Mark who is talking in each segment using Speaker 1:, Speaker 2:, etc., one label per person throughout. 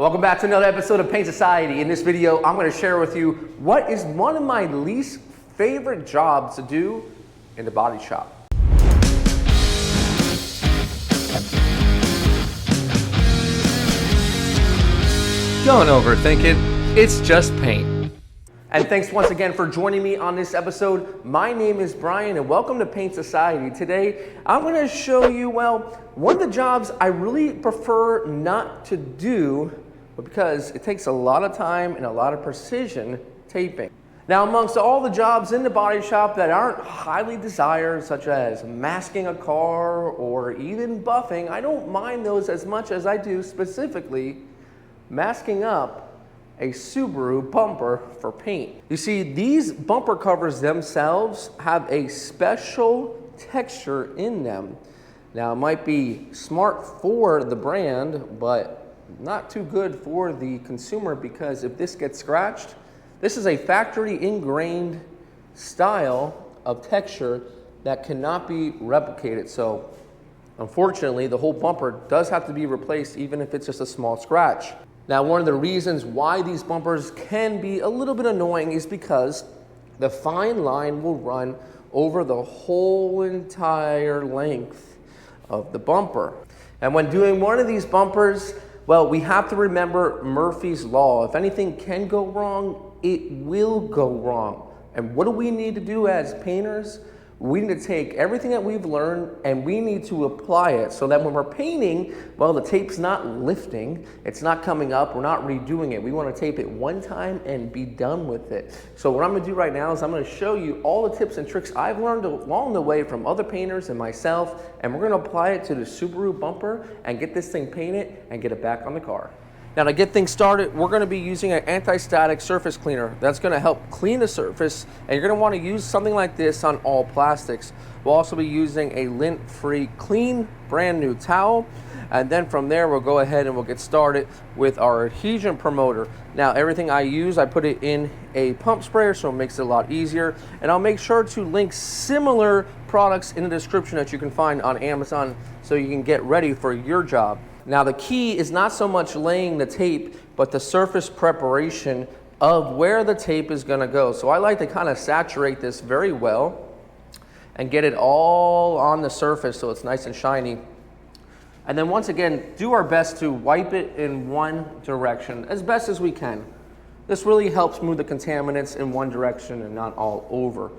Speaker 1: Welcome back to another episode of Paint Society. In this video, I'm going to share with you what is one of my least favorite jobs to do in the body shop. Don't overthink it, it's just paint. And thanks once again for joining me on this episode. My name is Brian and welcome to Paint Society. Today, I'm going to show you, one of the jobs I really prefer not to do, but because it takes a lot of time and a lot of precision taping. Now, amongst all the jobs in the body shop that aren't highly desired, such as masking a car or even buffing, I don't mind those as much as I do specifically masking up a Subaru bumper for paint. You see, these bumper covers themselves have a special texture in them. Now, it might be smart for the brand, but not too good for the consumer, because if this gets scratched, this is a factory ingrained style of texture that cannot be replicated. So unfortunately, the whole bumper does have to be replaced, even if it's just a small scratch. Now, one of the reasons why these bumpers can be a little bit annoying is because the fine line will run over the whole entire length of the bumper. And when doing one of these bumpers, we have to remember Murphy's Law. If anything can go wrong, it will go wrong. And what do we need to do as painters? We need to take everything that we've learned and we need to apply it so that when we're painting, the tape's not lifting, it's not coming up, we're not redoing it. We want to tape it one time and be done with it. So what I'm going to do right now is I'm going to show you all the tips and tricks I've learned along the way from other painters and myself, and we're going to apply it to the Subaru bumper and get this thing painted and get it back on the car. Now, to get things started, we're going to be using an anti-static surface cleaner. That's going to help clean the surface, and you're going to want to use something like this on all plastics. We'll also be using a lint-free, clean, brand new towel, and then from there, we'll go ahead and we'll get started with our adhesion promoter. Now, everything I use, I put it in a pump sprayer, so it makes it a lot easier, and I'll make sure to link similar products in the description that you can find on Amazon so you can get ready for your job. Now, the key is not so much laying the tape, but the surface preparation of where the tape is going to go. So I like to kind of saturate this very well and get it all on the surface so it's nice and shiny. And then once again, do our best to wipe it in one direction as best as we can. This really helps move the contaminants in one direction and not all over.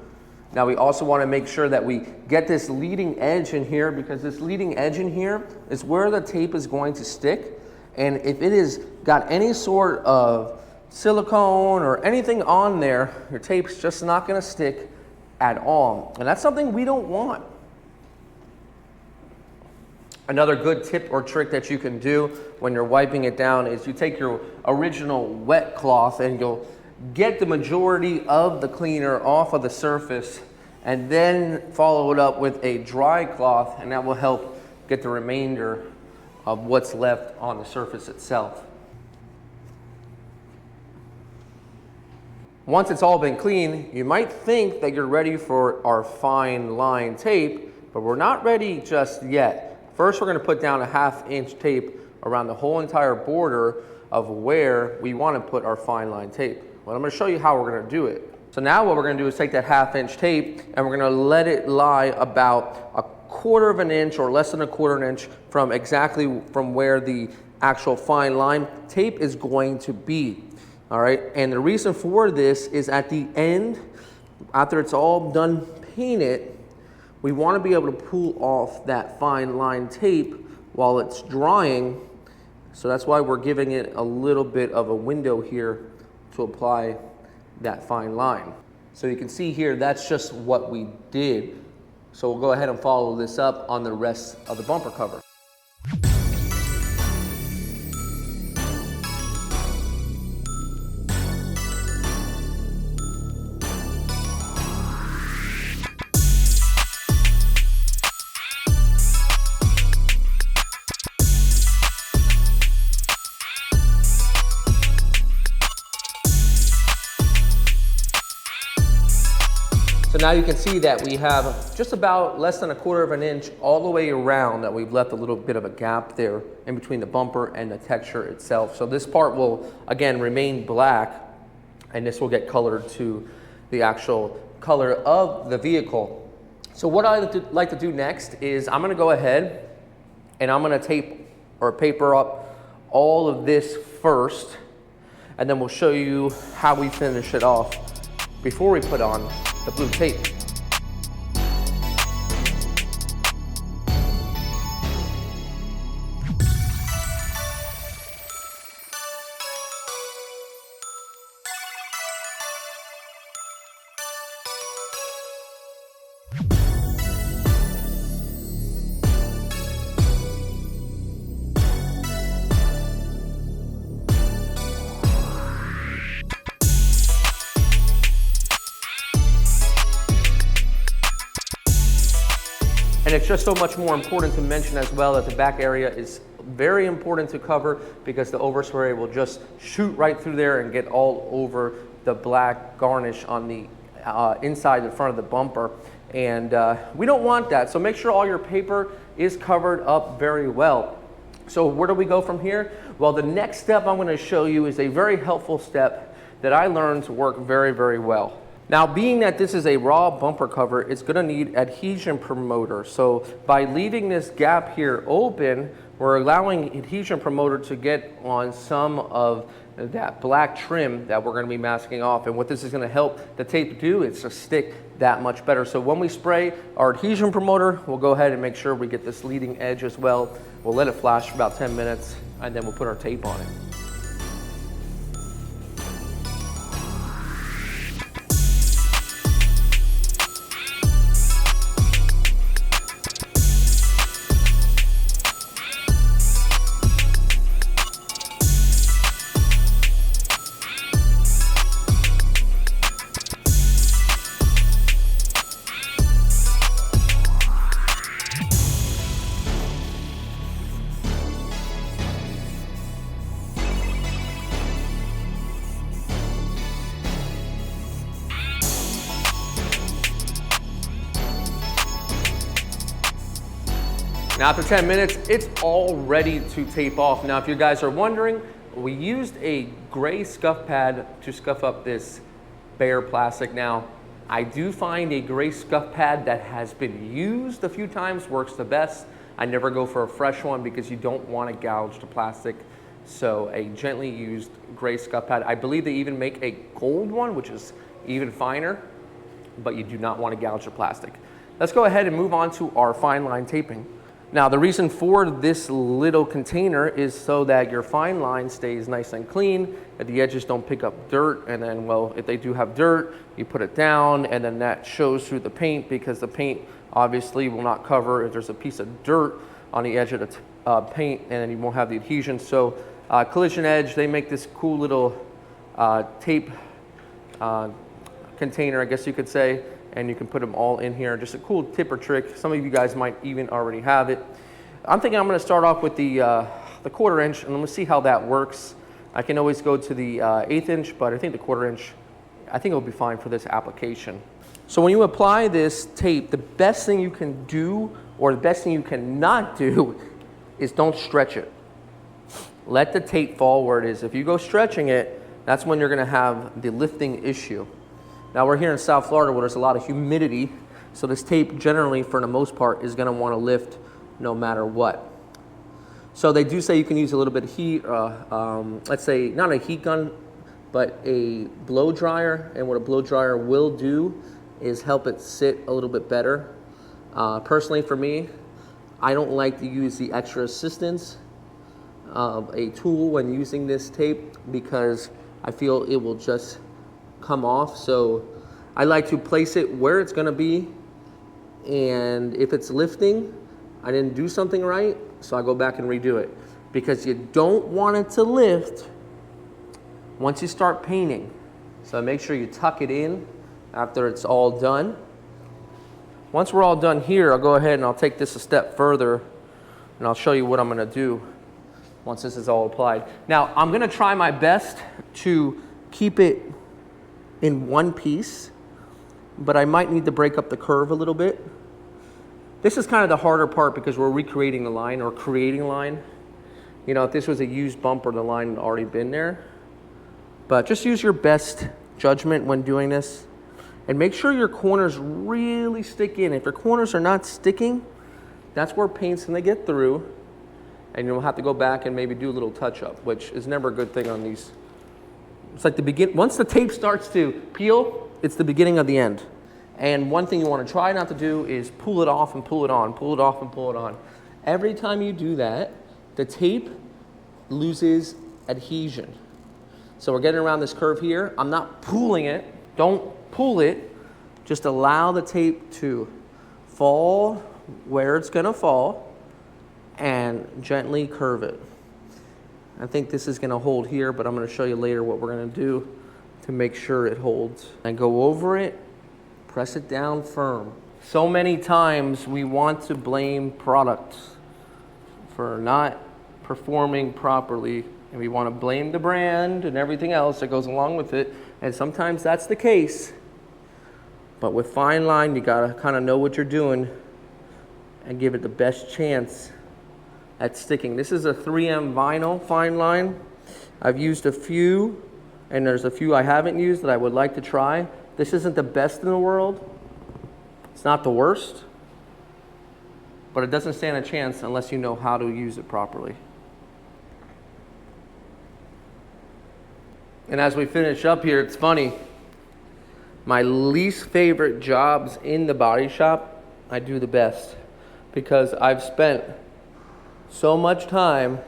Speaker 1: Now, we also want to make sure that we get this leading edge in here, because this leading edge in here is where the tape is going to stick. And if it has got any sort of silicone or anything on there, your tape's just not going to stick at all. And that's something we don't want. Another good tip or trick that you can do when you're wiping it down is you take your original wet cloth and you'll get the majority of the cleaner off of the surface and then follow it up with a dry cloth, and that will help get the remainder of what's left on the surface itself. Once it's all been cleaned, you might think that you're ready for our fine line tape, but we're not ready just yet. First, we're going to put down a 1/2 inch tape around the whole entire border of where we want to put our fine line tape. Well, I'm going to show you how we're going to do it. So now what we're going to do is take that 1/2 inch tape and we're going to let it lie about 1/4 inch or less than 1/4 inch from exactly from where the actual fine line tape is going to be. All right, and the reason for this is at the end, after it's all done painted, we want to be able to pull off that fine line tape while it's drying. So that's why we're giving it a little bit of a window here to apply that fine line. So you can see here, that's just what we did. So we'll go ahead and follow this up on the rest of the bumper cover. So now you can see that we have just about less than 1/4 of an inch all the way around, that we've left a little bit of a gap there in between the bumper and the texture itself. So this part will, again, remain black, and this will get colored to the actual color of the vehicle. So what I like to do next is I'm gonna go ahead and I'm gonna tape or paper up all of this first, and then we'll show you how we finish it off before we put on the blue tape. And it's just so much more important to mention as well that the back area is very important to cover, because the overspray will just shoot right through there and get all over the black garnish on the inside, the front of the bumper. And we don't want that. So make sure all your paper is covered up very well. So where do we go from here? Well, the next step I'm going to show you is a very helpful step that I learned to work very, very well. Now, being that this is a raw bumper cover, it's going to need adhesion promoter. So by leaving this gap here open, we're allowing adhesion promoter to get on some of that black trim that we're going to be masking off. And what this is going to help the tape do is to stick that much better. So when we spray our adhesion promoter, we'll go ahead and make sure we get this leading edge as well. We'll let it flash for about 10 minutes, and then we'll put our tape on it. Now after 10 minutes, it's all ready to tape off. Now if you guys are wondering, we used a gray scuff pad to scuff up this bare plastic. Now, I do find a gray scuff pad that has been used a few times works the best. I never go for a fresh one because you don't want to gouge the plastic. So a gently used gray scuff pad. I believe they even make a gold one, which is even finer, but you do not want to gouge the plastic. Let's go ahead and move on to our fine line taping. Now the reason for this little container is so that your fine line stays nice and clean, that the edges don't pick up dirt, and then, well, if they do have dirt, you put it down, and then that shows through the paint, because the paint obviously will not cover if there's a piece of dirt on the edge of the paint, and then you won't have the adhesion. So Collision Edge, they make this cool little tape container, I guess you could say, and you can put them all in here. Just a cool tip or trick. Some of you guys might even already have it. I'm thinking I'm gonna start off with the 1/4 inch, and let me see how that works. I can always go to the 1/8 inch, but I think the 1/4 inch, I think it'll be fine for this application. So when you apply this tape, the best thing you can do, or the best thing you cannot do, is don't stretch it. Let the tape fall where it is. If you go stretching it, that's when you're gonna have the lifting issue. Now we're here in South Florida where there's a lot of humidity, so this tape generally, for the most part, is gonna wanna lift no matter what. So they do say you can use a little bit of heat, let's say not a heat gun, but a blow dryer, and what a blow dryer will do is help it sit a little bit better. Personally for me, I don't like to use the extra assistance of a tool when using this tape, because I feel it will just come off. So I like to place it where it's going to be, and if it's lifting, I didn't do something right, so I go back and redo it, because you don't want it to lift once you start painting. So make sure you tuck it in after it's all done. Once we're all done here, I'll go ahead and I'll take this a step further, and I'll show you what I'm going to do once this is all applied. Now I'm going to try my best to keep it in one piece, but I might need to break up the curve a little bit. This is kind of the harder part because we're recreating the line or creating a line. You know, if this was a used bumper, the line had already been there. But just use your best judgment when doing this. And make sure your corners really stick in. If your corners are not sticking, that's where paint's gonna get through. And you'll have to go back and maybe do a little touch up, which is never a good thing on these. It's like once the tape starts to peel, it's the beginning of the end. And one thing you want to try not to do is pull it off and pull it on, pull it off and pull it on. Every time you do that, the tape loses adhesion. So we're getting around this curve here. I'm not pulling it. Don't pull it. Just allow the tape to fall where it's going to fall and gently curve it. I think this is going to hold here, but I'm going to show you later what we're going to do to make sure it holds. And go over it. Press it down firm. So many times we want to blame products for not performing properly, and we want to blame the brand and everything else that goes along with it, and sometimes that's the case. But with fine line, you gotta kind of know what you're doing and give it the best chance at sticking. This is a 3M vinyl fine line. I've used a few, and there's a few I haven't used that I would like to try. This isn't the best in the world. It's not the worst, but it doesn't stand a chance unless you know how to use it properly. And as we finish up here, it's funny. My least favorite jobs in the body shop, I do the best because I've spent so much time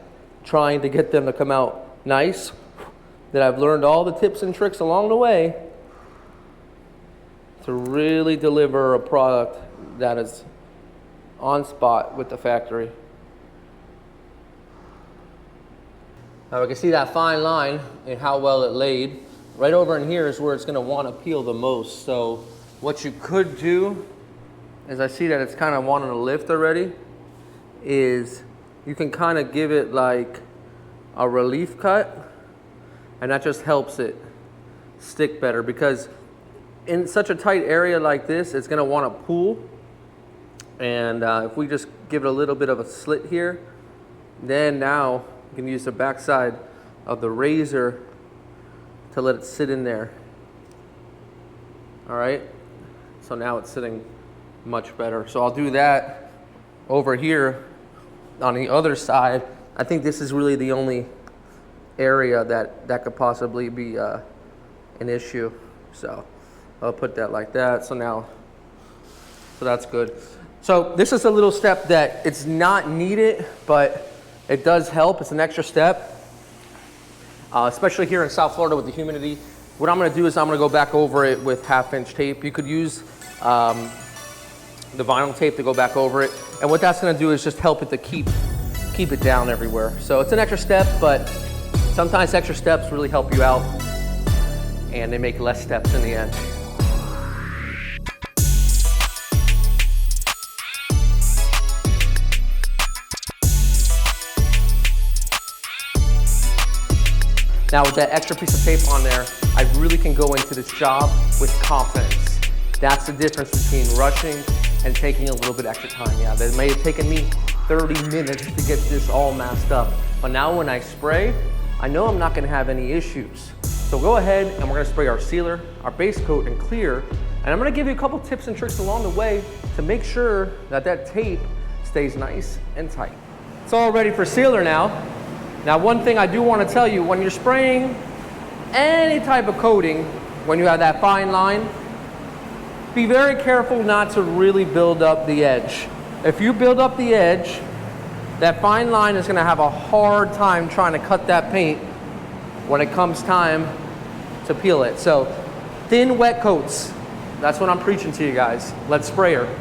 Speaker 1: trying to get them to come out nice that I've learned all the tips and tricks along the way to really deliver a product that is on spot with the factory. Now we can see that fine line and how well it laid. Right over in here is where it's going to want to peel the most. So what you could do, as I see that it's kind of wanting to lift already, is you can kind of give it like a relief cut, and that just helps it stick better, because in such a tight area like this, it's going to want to pool. And if we just give it a little bit of a slit here, then now you can use the backside of the razor to let it sit in there. All right, so now it's sitting much better. So I'll do that over here on the other side. I think this is really the only area that could possibly be an issue. So I'll put that like that. So that's good. So this is a little step that it's not needed, but it does help. It's an extra step, especially here in South Florida with the humidity. What I'm going to do is I'm going to go back over it with 1/2-inch tape. You could use the vinyl tape to go back over it. And what that's going to do is just help it to keep it down everywhere. So it's an extra step, but sometimes extra steps really help you out, and they make less steps in the end. Now with that extra piece of tape on there, I really can go into this job with confidence. That's the difference between rushing and taking a little bit extra time. Yeah, that may have taken me 30 minutes to get this all masked up. But now when I spray, I know I'm not gonna have any issues. So go ahead and we're gonna spray our sealer, our base coat, and clear. And I'm gonna give you a couple tips and tricks along the way to make sure that that tape stays nice and tight. It's all ready for sealer now. Now, one thing I do want to tell you, when you're spraying any type of coating, when you have that fine line, be very careful not to really build up the edge. If you build up the edge, that fine line is going to have a hard time trying to cut that paint when it comes time to peel it. So, thin, wet coats, that's what I'm preaching to you guys. Let's spray her.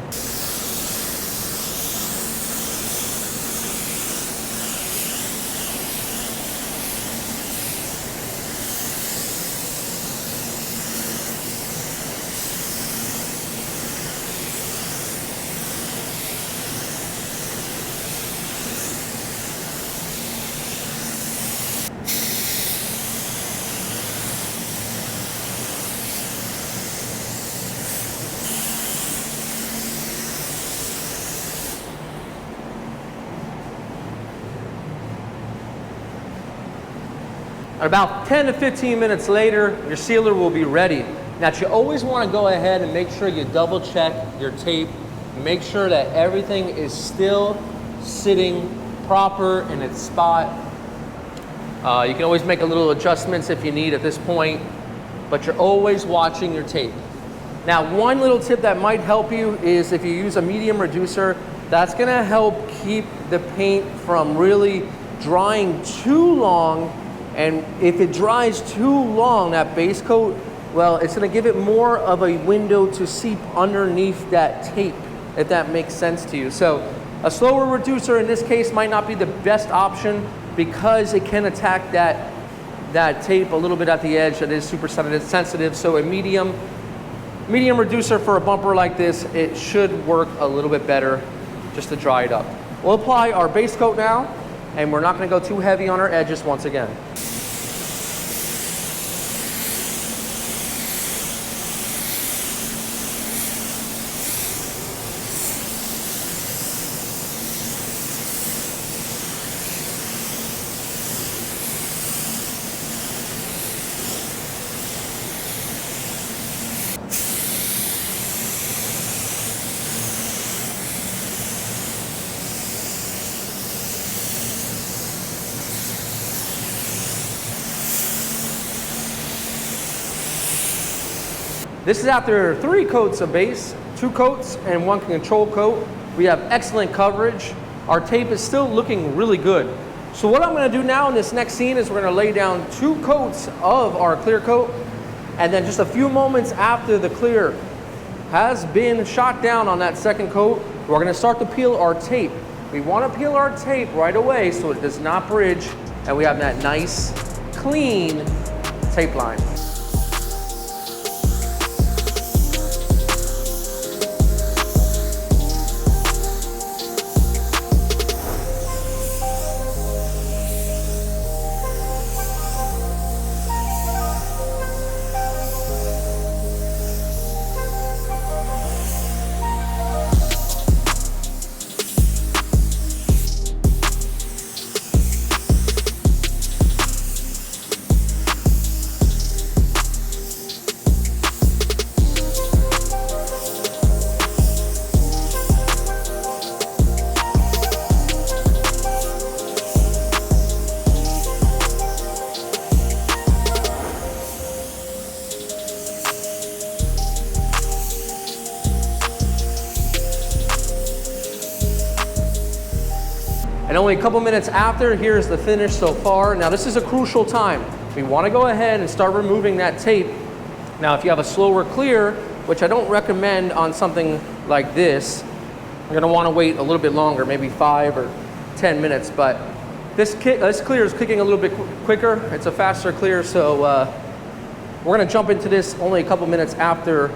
Speaker 1: About 10 to 15 minutes later, your sealer will be ready. Now, you always want to go ahead and make sure you double check your tape. Make sure that everything is still sitting proper in its spot. You can always make a little adjustments if you need at this point, but you're always watching your tape. Now, one little tip that might help you is if you use a medium reducer, that's gonna help keep the paint from really drying too long. And if it dries too long, that base coat, well, it's gonna give it more of a window to seep underneath that tape, if that makes sense to you. So a slower reducer in this case might not be the best option because it can attack that tape a little bit at the edge that is super sensitive. So a medium reducer for a bumper like this, it should work a little bit better just to dry it up. We'll apply our base coat now, and we're not gonna go too heavy on our edges once again. This is after 3 coats of base, 2 coats, and 1 control coat. We have excellent coverage. Our tape is still looking really good. So what I'm gonna do now in this next scene is we're gonna lay down 2 coats of our clear coat, and then just a few moments after the clear has been shot down on that second coat, we're gonna start to peel our tape. We wanna peel our tape right away so it does not bridge, and we have that nice, clean tape line. And only a couple minutes after, here's the finish so far. Now this is a crucial time. We want to go ahead and start removing that tape. Now if you have a slower clear, which I don't recommend on something like this, you're going to want to wait a little bit longer, maybe 5 or 10 minutes. But this clear is clicking a little bit quicker. It's a faster clear, so we're going to jump into this only a couple minutes after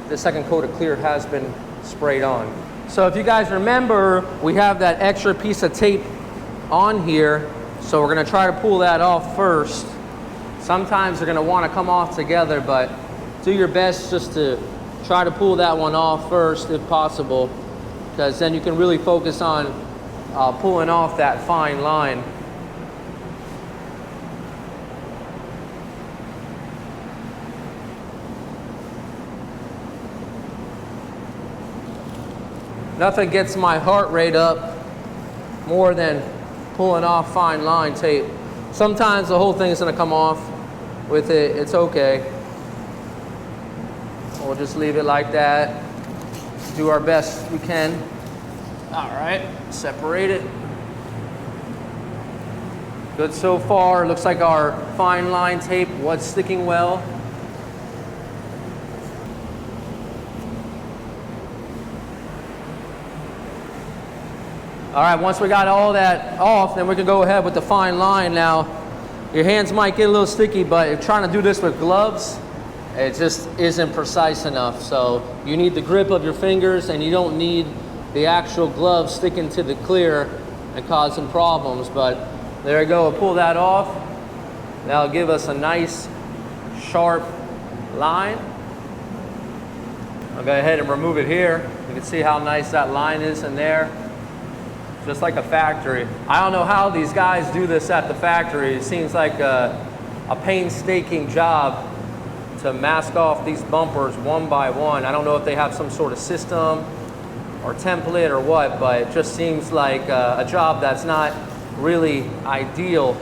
Speaker 1: the second coat of clear has been sprayed on. So if you guys remember, we have that extra piece of tape on here, so we're gonna try to pull that off first. Sometimes they're gonna wanna come off together, but do your best just to try to pull that one off first if possible, because then you can really focus on pulling off that fine line. Nothing gets my heart rate up more than pulling off fine line tape. Sometimes the whole thing is gonna come off with it, it's okay. We'll just leave it like that. Do our best we can. All right, separate it. Good so far. Looks like our fine line tape was sticking well. All right, once we got all that off, then we can go ahead with the fine line. Now, your hands might get a little sticky, but if trying to do this with gloves, it just isn't precise enough. So you need the grip of your fingers, and you don't need the actual glove sticking to the clear and causing problems. But there you go, we'll pull that off. That'll give us a nice, sharp line. I'll go ahead and remove it here. You can see how nice that line is in there. just like a factory. I don't know how these guys do this at the factory. It seems like a painstaking job to mask off these bumpers one by one. I don't know if they have some sort of system or template or what, but it just seems like a job that's not really ideal,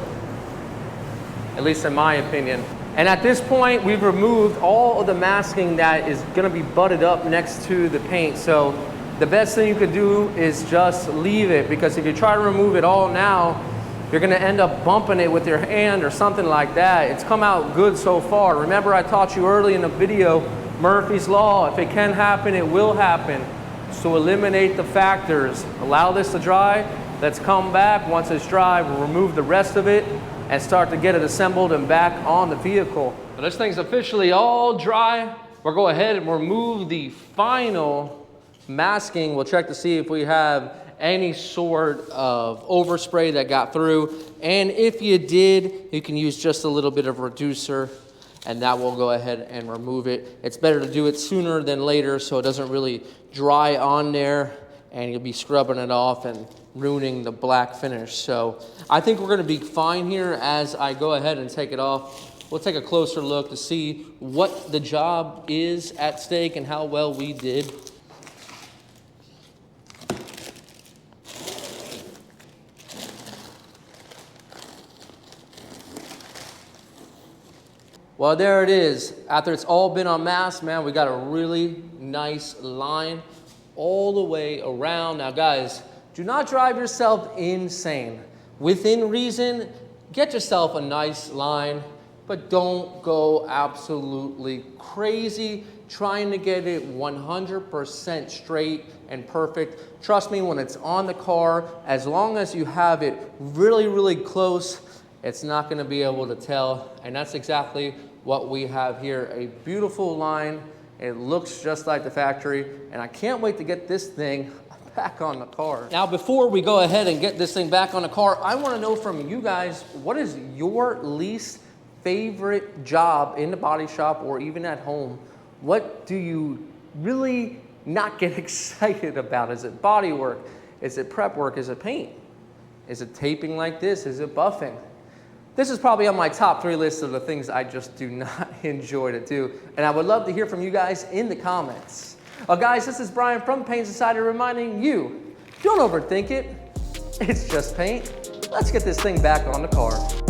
Speaker 1: at least in my opinion. And at this point, we've removed all of the masking that is gonna be butted up next to the paint. So the best thing you could do is just leave it, because if you try to remove it all now, you're gonna end up bumping it with your hand or something like that. It's come out good so far. Remember, I taught you early in the video, Murphy's Law, if it can happen, it will happen. So eliminate the factors. Allow this to dry. Let's come back. Once it's dry, we'll remove the rest of it and start to get it assembled and back on the vehicle. So this thing's officially all dry. We'll go ahead and remove the final masking. We'll check to see if we have any sort of overspray that got through. And if you did, you can use just a little bit of reducer, and that will go ahead and remove it. It's better to do it sooner than later so it doesn't really dry on there and you'll be scrubbing it off and ruining the black finish. So I think we're gonna be fine here as I go ahead and take it off. We'll take a closer look to see what the job is at stake and how well we did. Well, there it is. After it's all been unmasked, man, we got a really nice line all the way around. Now, guys, do not drive yourself insane. Within reason, get yourself a nice line, but don't go absolutely crazy trying to get it 100% straight and perfect. Trust me, when it's on the car, as long as you have it really, really close, it's not gonna be able to tell. And that's exactly what we have here. A beautiful line. It looks just like the factory, and I can't wait to get this thing back on the car. Now, before we go ahead and get this thing back on the car, I wanna know from you guys, what is your least favorite job in the body shop or even at home? What do you really not get excited about? Is it body work? Is it prep work? Is it paint? Is it taping like this? Is it buffing? This is probably on my top 3 list of the things I just do not enjoy to do. And I would love to hear from you guys in the comments. Guys, this is Brian from Paint Society reminding you, don't overthink it. It's just paint. Let's get this thing back on the car.